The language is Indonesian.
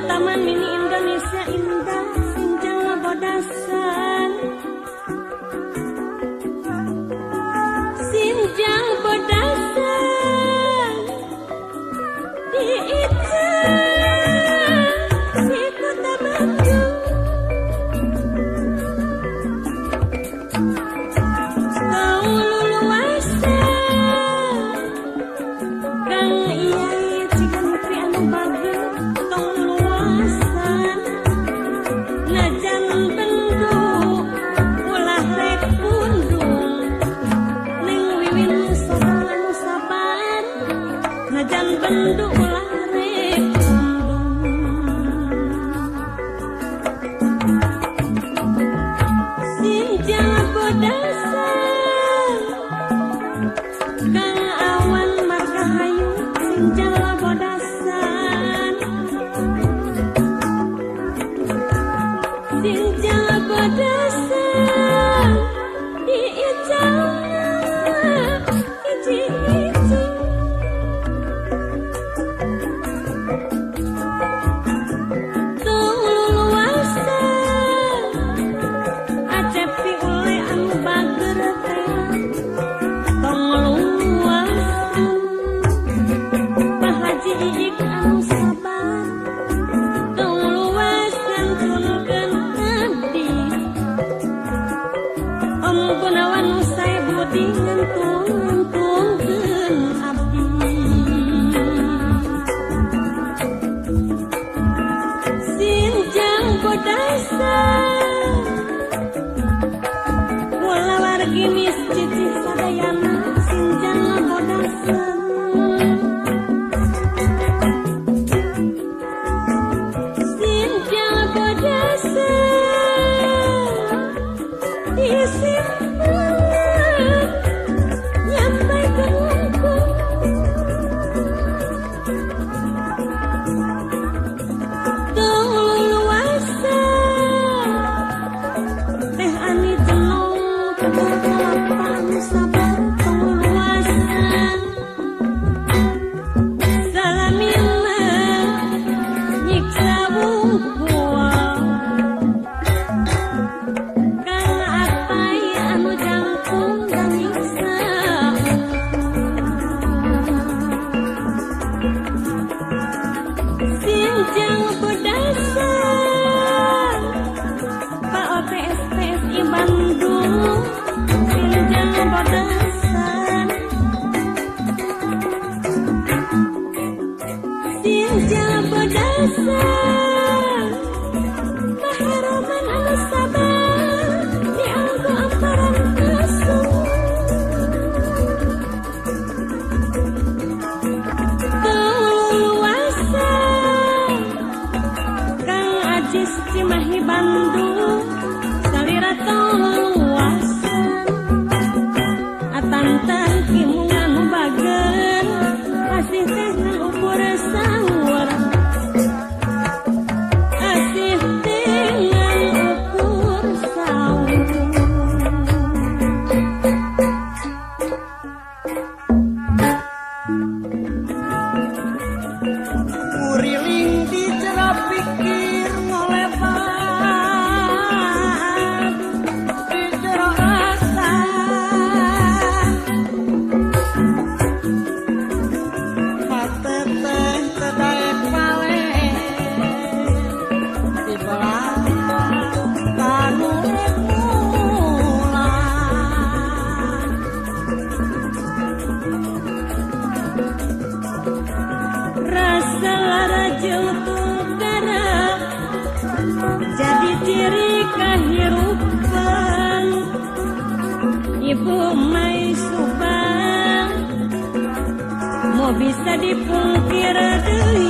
Taman Mini Indonesia indah, senjang bodasan, senjang bodasan di kota Bandung. Kau luluasan, kang iya cikan pri anu bagus, tong luasan, najan bendu, ulah rek undung, neng wiwin sorangan sabar, najan bendu ulah rek undung. Sinjang bodasan, kang awan margahayu, sinjang bodasan, sinjang bodasan di ijana iji-iji. Tung luluasan, acepi ule anu bager teh, tong luasan, Pak Haji Iik anu sabar, tong luasan tunkeun abdi, Om Gunawan Usai Budi ngantung-ngantungkeun abdi. Sinjang bodasan, kula wargi mis cicih sadayana, sinjang bodasan. Sinjang bodasan disimpan nyampai kelengkung. Tung luluasan, teh ani jenong kebun kelapa anu sabar, tong luluasan, salamina nyiksa wungkul, kang apai anu jangkung dan nyiksa. Sinjang bodasan, Pak OTS PSI Bandung, sinjang bodasan, sinjang bodasan, Pak Heroman anu sabar di anggo amparan kasung. Luasan, Kang Ajis Cimahi Bandung, salira tong luasan, atantan kimungan bager, kasih teh ngan ukur sawur. ciri kahirupan Ibu Mai Subang mau bisa dipungkir deui